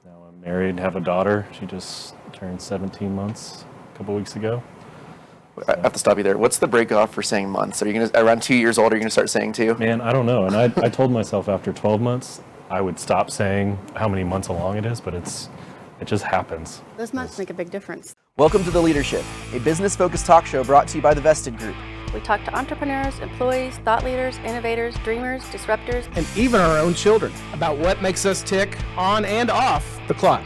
Now I'm married, have a daughter. She just turned 17 months a couple weeks ago. I have to stop you there. What's the break off for saying months? Are you going to, around 2 years old, are you going to start saying 2? Man, I don't know. And I told myself after 12 months, I would stop saying how many months along it is, but it just happens. Those months make a big difference. Welcome to The Leadership, a business-focused talk show brought to you by the Vested Group. We talk to entrepreneurs, employees, thought leaders, innovators, dreamers, disruptors, and even our own children about what makes us tick on and off the clock.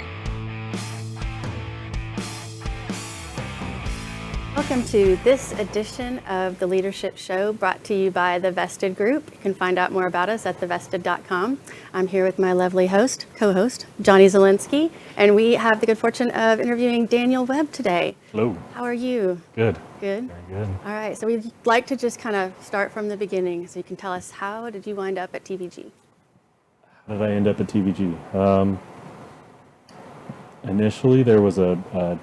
Welcome to this edition of The Leadership Show, brought to you by the Vested Group. You can find out more about us at thevested.com. I'm here with my lovely co-host, Johnny Zielinski, and we have the good fortune of interviewing Daniel Webb today. Hello. How are you? Good. Good? Very good. All right, so we'd like to just kind of start from the beginning, so you can tell us, how did you wind up at TVG? How did I end up at TVG? Initially, there was a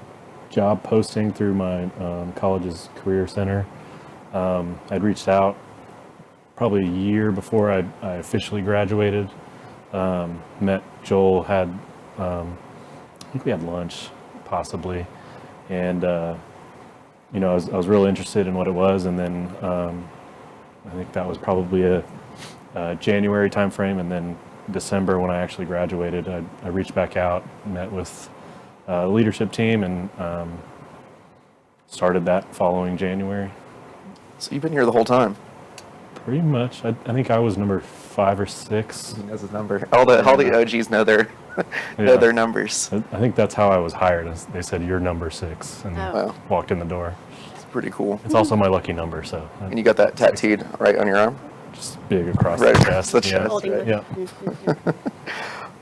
job posting through my college's career center. I'd reached out probably a year before I officially graduated. Met Joel, I think we had lunch possibly, and I was really interested in what it was, and then I think that was probably a January timeframe, and then December when I actually graduated, I reached back out, met with the leadership team, and started that following January. So you've been here the whole time? Pretty much. I think I was number 5 or 6. He knows his number. All the OGs know their their numbers. I think that's how I was hired. They said, "You're number 6," and Wow. walked in the door. It's pretty cool. It's also my lucky number, so. And you got that tattooed right on your arm? Just big across Right the across chest. the chest. Holding right. Yeah.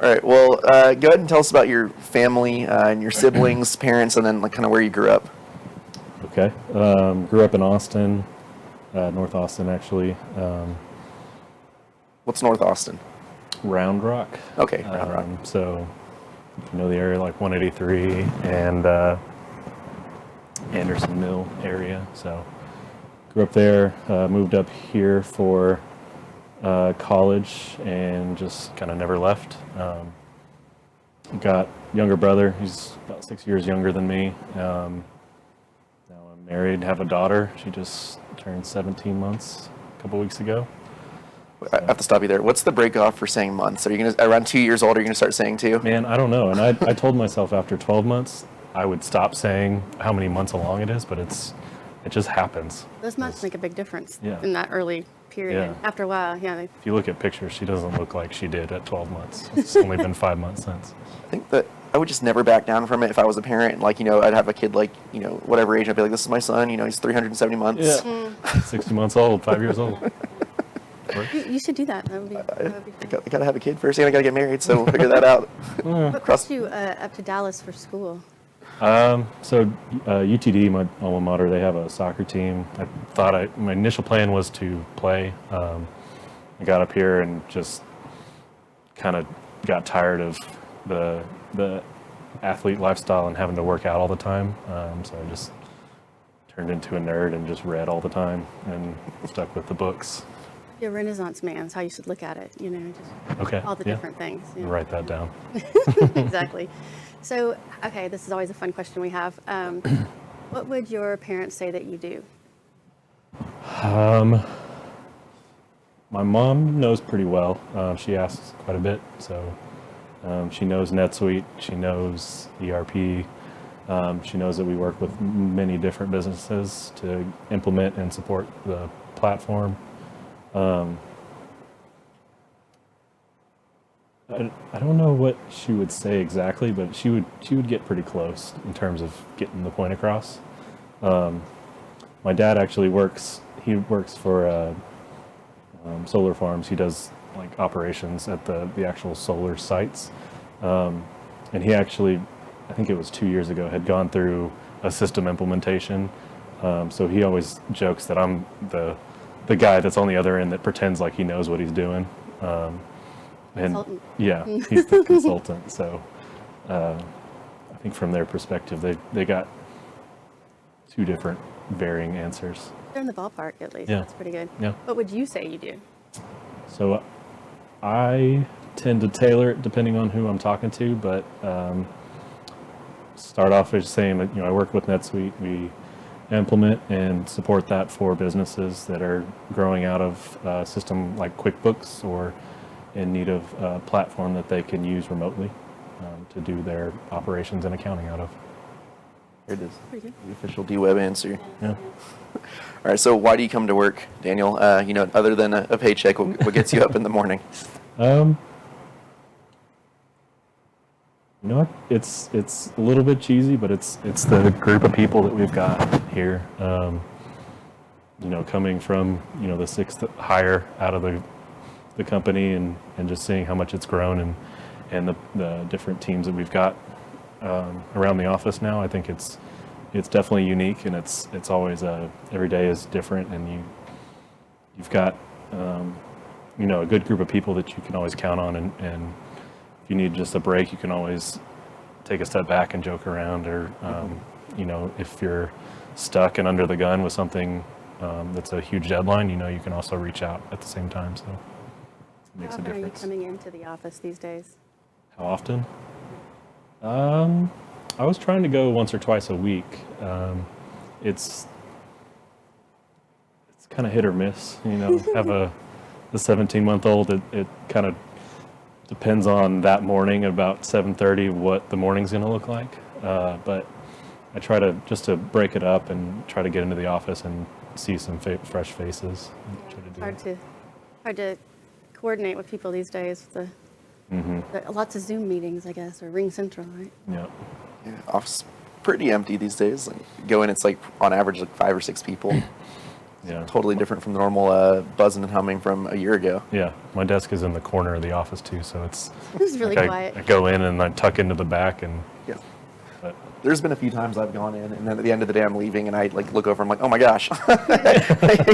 All right, well, go ahead and tell us about your family and your siblings, parents, and then kind of where you grew up. Okay. Grew up in Austin, North Austin, actually. What's North Austin? Round Rock. Okay, Round Rock. So, you know the area like 183 and Anderson Mill area. So, grew up there, moved up here for college, and just kind of never left. Got younger brother. He's about 6 years younger than me. Now I'm married, have a daughter. She just turned 17 months a couple weeks ago. I have to stop you there. What's the break off for saying months? Are you going to, around 2 years old, are you going to start saying 2? Man, I don't know. And I told myself after 12 months, I would stop saying how many months along it is, but it just happens. Those months make a big difference Yeah. in that early period. Yeah. After a while, yeah. If you look at pictures, she doesn't look like she did at 12 months. It's only been 5 months since. I think that I would just never back down from it if I was a parent. Like, I'd have a kid like, whatever age, I'd be like, this is my son, he's 370 months. Yeah. 60 months old, 5 years old. You should do that. That would be fun. I gotta have a kid first, and I gotta get married, so we'll figure that out. What brought you up to Dallas for school? So UTD, my alma mater, they have a soccer team. I thought my initial plan was to play. I got up here and just kind of got tired of the athlete lifestyle and having to work out all the time. So I just turned into a nerd and just read all the time and stuck with the books. You're a Renaissance man is how you should look at it, just Okay. all the different things. Yeah. Write that down. Exactly. So, okay, this is always a fun question we have. What would your parents say that you do? My mom knows pretty well. She asks quite a bit, so she knows NetSuite, she knows ERP, she knows that we work with many different businesses to implement and support the platform. I don't know what she would say exactly, but she would get pretty close in terms of getting the point across. My dad actually works for solar farms. He does like operations at the actual solar sites. And he actually, I think it was 2 years ago, had gone through a system implementation. So he always jokes that I'm the guy that's on the other end that pretends like he knows what he's doing. And Consultant. yeah, he's the consultant. So I think from their perspective, they got 2 different varying answers. They're in the ballpark, at least. Yeah. That's pretty good. Yeah. What would you say you do? So I tend to tailor it depending on who I'm talking to, but start off as saying that, I work with NetSuite. We implement and support that for businesses that are growing out of a system like QuickBooks or in need of a platform that they can use remotely to do their operations and accounting out of. Here it is. Pretty good. The official D-Web answer. Yeah. All right, so why do you come to work, Daniel? Other than a paycheck, what gets you up in the morning? It's a little bit cheesy, but it's the group of people that we've got here. Coming from the sixth hire out of the company and just seeing how much it's grown and the different teams that we've got around the office now. I think it's definitely unique, and it's always every day is different, and you've got a good group of people that you can always count on, and if you need just a break, you can always take a step back and joke around, or if you're stuck and under the gun with something that's a huge deadline, you can also reach out at the same time. So it makes a How often are you difference. coming into the office these days? How often? I was trying to go once or twice a week. It's kind of hit or miss. Have the 17-month-old. It kind of depends on that morning about 7:30 what the morning's going to look like. But I try to break it up and try to get into the office and see some fresh faces. Try to do It's hard to coordinate with people these days. Lots of Zoom meetings, I guess, or Ring Central, right? Yeah. Yeah, office pretty empty these days. Like, you go in, it's like on average like 5 or 6 people. Yeah. Totally different from the normal buzzing and humming from a year ago. Yeah. My desk is in the corner of the office too, so it's It's really like quiet. I go in and I tuck into the back and. Yeah. But There's been a few times I've gone in, and then at the end of the day I'm leaving, and I look over, I'm like, oh my gosh,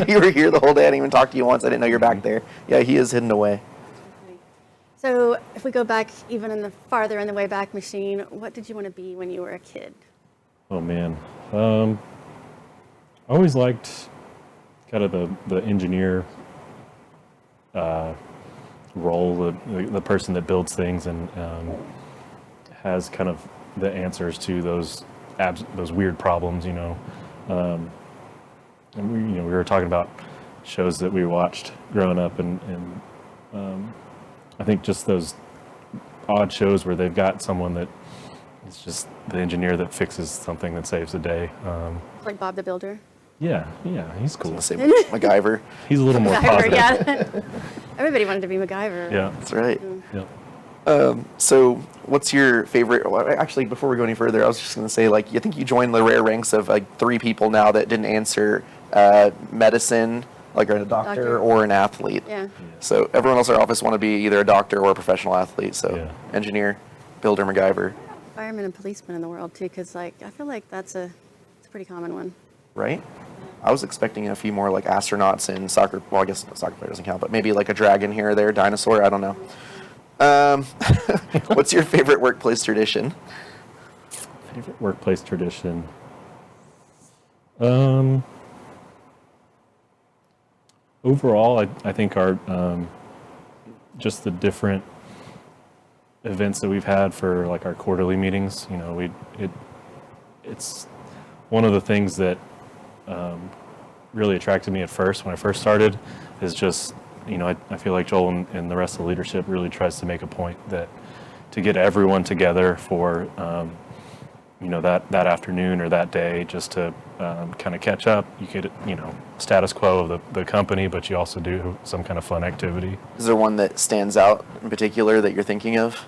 you were here the whole day. I didn't even talk to you once. I didn't know you're back there. Yeah, he is hidden away. So if we go back even farther in the way back machine, what did you want to be when you were a kid? Oh man, I always liked kind of the engineer role, the person that builds things and has kind of the answers to those weird problems. And we were talking about shows that we watched growing up, and I think just those odd shows where they've got someone that is just the engineer that fixes something that saves the day. Like Bob the Builder? Yeah, he's cool. The same with MacGyver. He's a little more MacGyver, positive. yeah. Everybody wanted to be MacGyver. Yeah. That's right. Yep. So what's your favorite? Well, actually, before we go any further, I was just going to say, I think you joined the rare ranks of 3 people now that didn't answer medicine, like a doctor or an athlete. Yeah. So everyone else in our office want to be either a doctor or a professional athlete. So Yeah. engineer, builder, MacGyver, Firemen and policemen in the world too, because I feel like it's a pretty common one. right? I was expecting a few more like astronauts and soccer. Well, I guess soccer player doesn't count, but maybe like a dragon here or there, dinosaur. I don't know. What's your favorite workplace tradition? Favorite workplace tradition. Overall, I think our just the different events that we've had for like our quarterly meetings. It's one of the things that really attracted me at first when I first started is just I feel like Joel and the rest of the leadership really tries to make a point that to get everyone together for that afternoon or that day just to kind of catch up. You get status quo of the company, but you also do some kind of fun activity. Is there one that stands out in particular that you're thinking of?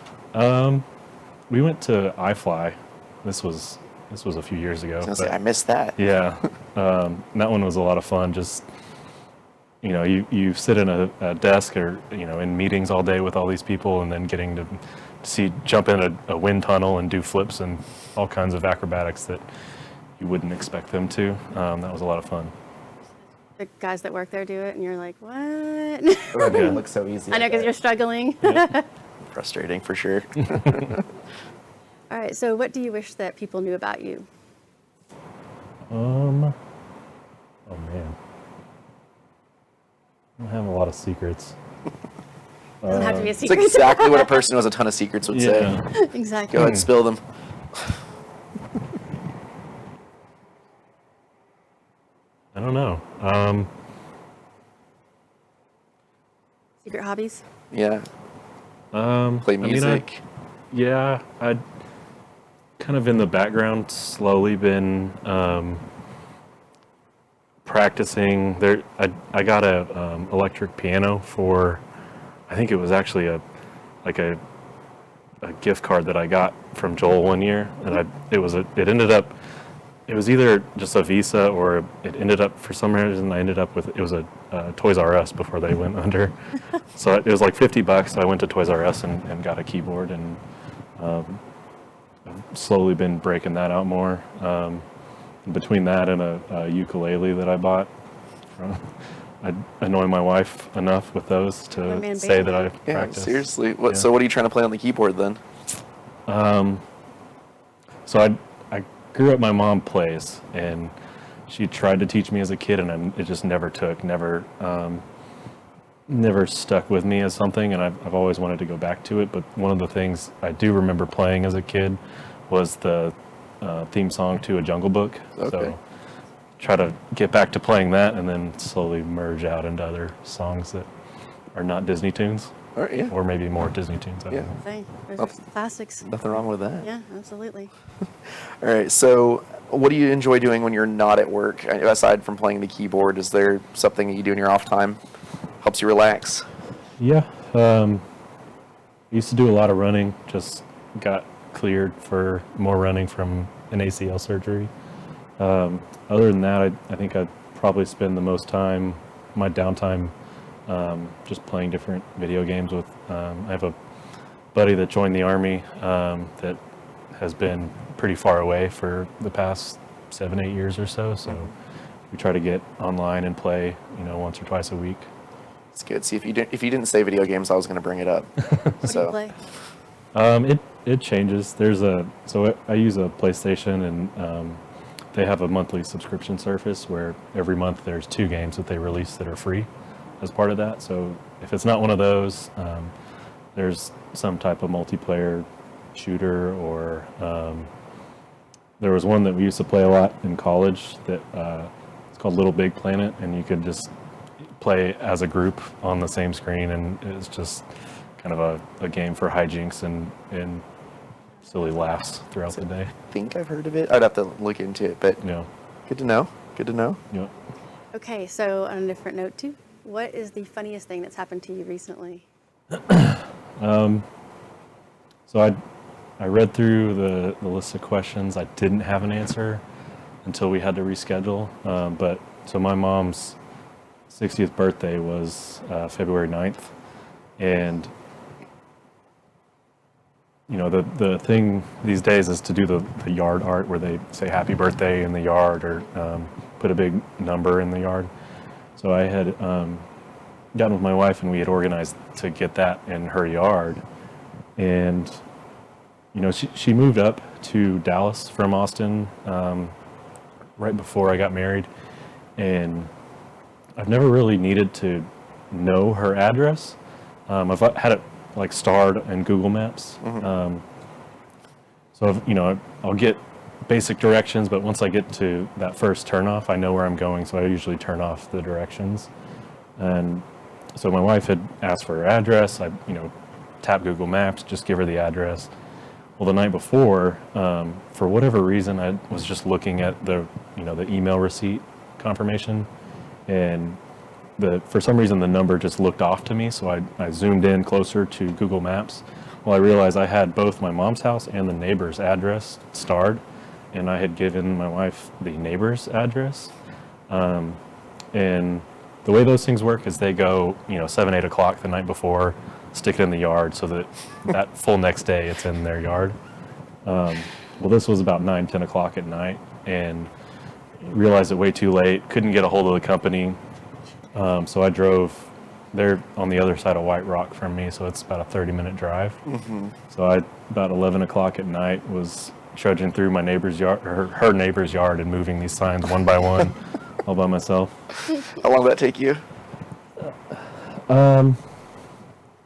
We went to iFly. This was a few years ago. I was gonna say, I missed that. Yeah, that one was a lot of fun. Just you sit in a desk or in meetings all day with all these people, and then getting to jump in a wind tunnel and do flips and all kinds of acrobatics that you wouldn't expect them to. That was a lot of fun. The guys that work there do it, and you're like, what? It looks so easy. I know, because you're struggling. Frustrating for sure. All right, so what do you wish that people knew about you? Oh man, I don't have a lot of secrets. Doesn't have to be a It's secret. exactly what a person who has a ton of secrets would say. Yeah. Exactly. Go ahead, spill them. I don't know. Secret hobbies. Yeah. I Play mean, music. yeah, I'd kind of in the background slowly been practicing. I got a electric piano for, I think it was actually a gift card that I got from Joel one year, and it was either just a Visa or it ended up, for some reason I ended up with, it was a Toys R Us before they went under. So it was like $50. So I went to Toys R Us and got a keyboard, and I've slowly been breaking that out more. Between that and a ukulele that I bought, I annoy my wife enough with those to One-man say band. that I Yeah, practice. seriously. Yeah. So what are you trying to play on the keyboard then? So I grew up, my mom plays, and she tried to teach me as a kid, and it just never took, never stuck with me as something, and I've always wanted to go back to it. But one of the things I do remember playing as a kid was the theme song to A Jungle Book. Okay. So try to get back to playing that, and then slowly merge out into other songs that are not Disney tunes, All right, yeah. or maybe more Disney tunes. I don't Yeah. know. Say, those Oh. are classics. Nothing wrong with that. Yeah, absolutely. All right. So what do you enjoy doing when you're not at work? Aside from playing the keyboard, is there something that you do in your off time? Helps you relax? Yeah, I used to do a lot of running. Just got cleared for more running from an ACL surgery. Other than that, I think I probably spend the most time, my downtime, just playing different video games with. I have a buddy that joined the Army that has been pretty far away for the past 7-8 years or so. So we try to get online and play, once or twice a week. It's good. See, if you didn't say video games, I was going to bring it up. What do you play? It changes. So I use a PlayStation, and they have a monthly subscription service where every month there's 2 games that they release that are free as part of that. So if it's not one of those, there's some type of multiplayer shooter, or there was one that we used to play a lot in college that it's called Little Big Planet, and you could just play as a group on the same screen, and it's just kind of a game for hijinks and silly laughs throughout the day. I think I've heard of it. I'd have to look into it, but Yeah. good to know. Good to know. Yeah. Okay, so on a different note too, what is the funniest thing that's happened to you recently? So I read through the list of questions. I didn't have an answer until we had to reschedule. But so my mom's 60th birthday was February 9th. And, the thing these days is to do the yard art where they say happy birthday in the yard, or put a big number in the yard. So I had gotten with my wife, and we had organized to get that in her yard. And, she moved up to Dallas from Austin right before I got married. And I've never really needed to know her address. I've had it starred in Google Maps. So I'll get basic directions, but once I get to that first turnoff, I know where I'm going. So I usually turn off the directions. And so my wife had asked for her address. I, tap Google Maps, just give her the address. Well, the night before, for whatever reason, I was just looking at the email receipt confirmation, and for some reason the number just looked off to me. So I zoomed in closer to Google Maps. Well, I realized I had both my mom's house and the neighbor's address starred, and I had given my wife the neighbor's address. And the way those things work is they go, 7, 8 o'clock the night before, stick it in the yard so that full next day it's in their yard. Well, this was about 9, 10 o'clock at night, and realized it way too late, couldn't get a hold of the company. So I drove, they're on the other side of White Rock from me, so it's about a 30-minute drive. So about 11 o'clock at night, was trudging through my neighbor's yard, or her neighbor's yard, and moving these signs one by one, all by myself. How long did that take you?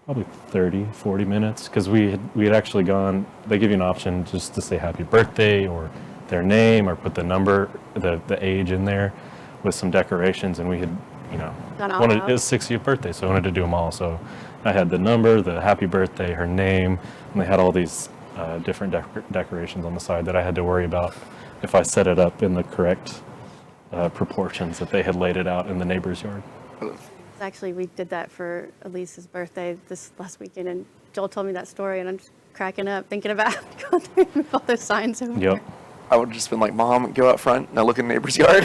probably 30, 40 minutes, because we had actually gone, they give you an option just to say happy birthday or their name or put the number, the age in there with some decorations, and we had, Done all wanted out. his 60th birthday, so I wanted to do them all. So I had the number, the happy birthday, her name, and they had all these different decorations on the side that I had to worry about if I set it up in the correct proportions that they had laid it out in the neighbor's yard. Actually, we did that for Elise's birthday this last weekend, and Joel told me that story, and I'm just cracking up thinking about going through and move all those signs over. Yep. I would have just been like, Mom, go out front. Now look in the neighbor's yard.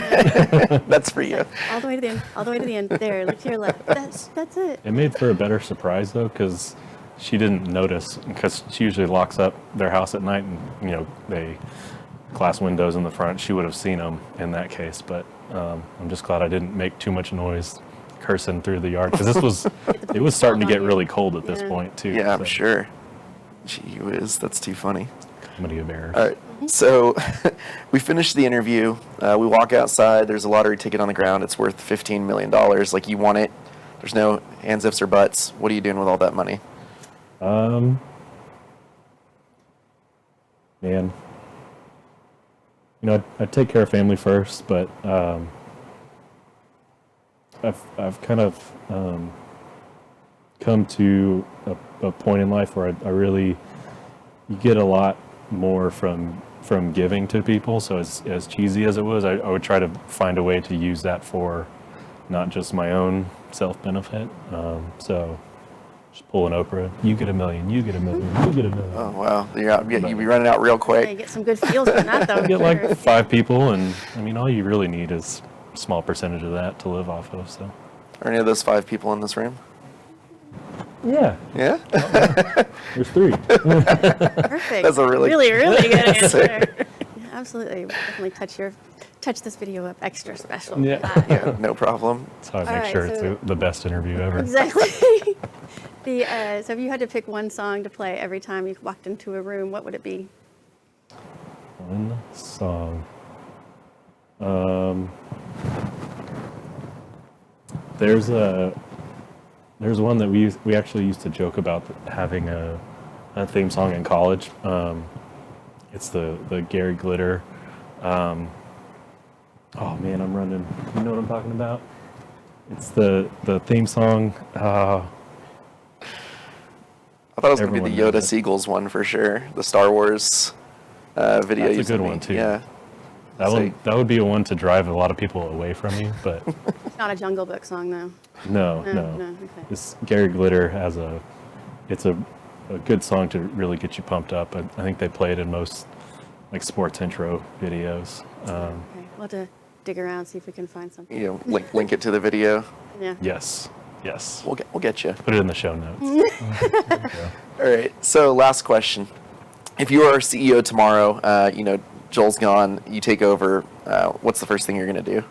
That's for you. All the way to the end. All the way to the end. There, look to your left. That's it. It made for a better surprise though, because she didn't notice, because she usually locks up their house at night, and they glass windows in the front. She would have seen them in that case, but I'm just glad I didn't make too much noise cursing through the yard, because it was starting to get really cold at this Yeah. point too. Yeah, I'm so, sure. Gee whiz, that's too funny. Comedy of errors. All right. So we finished the interview. We walk outside. There's a lottery ticket on the ground. It's worth $15 million. Like, you want it. There's no ands, ifs, or buts. What are you doing with all that money? Man, I'd take care of family first, but I've kind of come to a point in life where I really, you get a lot more from giving to people. So as cheesy as it was, I would try to find a way to use that for not just my own self-benefit. So just pull an Oprah, you get $1 million, you get $1 million, you get $1 million. Oh, wow. You'd be running out real Yeah, quick. you get some good feels from that, though. Get sure. like 5 people, and all you really need is a small percentage of that to live off of. So Are any of those 5 people in this room? yeah, Yeah? there's 3. Perfect. That's a really good answer. answer. Yeah, absolutely. We'll definitely touch this video up extra special. Yeah. Yeah, no problem. So I All make right, sure it's so- the best interview ever. Exactly. So if you had to pick one song to play every time you walked into a room, what would it be? One song. There's one that we actually used to joke about having a theme song in college. It's the Gary Glitter. Oh man, I'm running. You know what I'm talking about? It's the theme song. I thought it was going to be the Everyone Yoda knows it. Seagulls one for sure. The Star Wars video. That's a you sent good me. one, too. Yeah. That would be a one to drive a lot of people away from you, but It's not a Jungle Book song, though. no. Okay. This Gary Glitter it's a good song to really get you pumped up. I think they play it in most like sports intro videos. Okay. We'll have to dig around, see if we can find something. Link it to the video. Yeah. Yes. We'll get you. Put it in the show notes. There you go. All right. So last question: if you are CEO tomorrow, Joel's gone, you take over. What's the first thing you're going to do?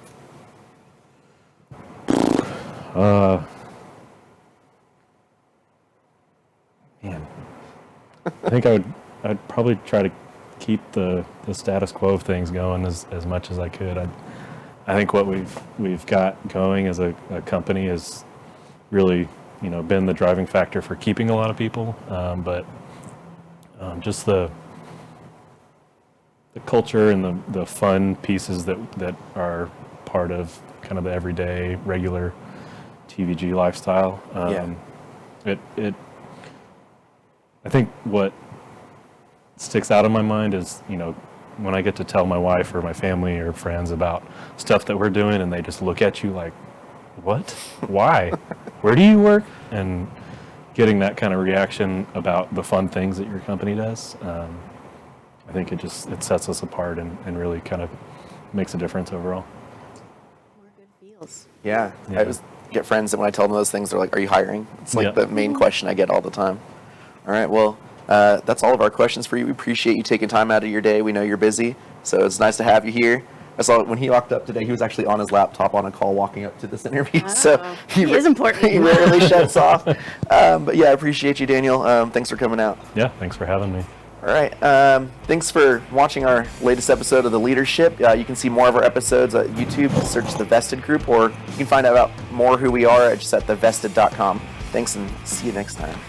Man, I think I'd probably try to keep the status quo of things going as much as I could. I think what we've got going as a company has really been the driving factor for keeping a lot of people, but just the culture and the fun pieces that are part of kind of the everyday regular TVG lifestyle. I think what sticks out in my mind is, when I get to tell my wife or my family or friends about stuff that we're doing, and they just look at you like, what? Why? Where do you work? And getting that kind of reaction about the fun things that your company does, I think it sets us apart and really kind of makes a difference overall. More good feels. Yeah. Yeah. I just get friends that when I tell them those things, they're like, "Are you hiring?" It's like Yeah. the main question I get all the time. All right. Well, that's all of our questions for you. We appreciate you taking time out of your day. We know you're busy, so it's nice to have you here. I saw when he walked up today, he was actually on his laptop on a call walking up to this interview. So Oh, he is important. He rarely shuts off. But yeah, I appreciate you, Daniel. Thanks for coming out. Yeah, thanks for having me. All right. Thanks for watching our latest episode of The Leadership. You can see more of our episodes at YouTube. Search The Vested Group, or you can find out about more who we are just at thevested.com. Thanks, and see you next time.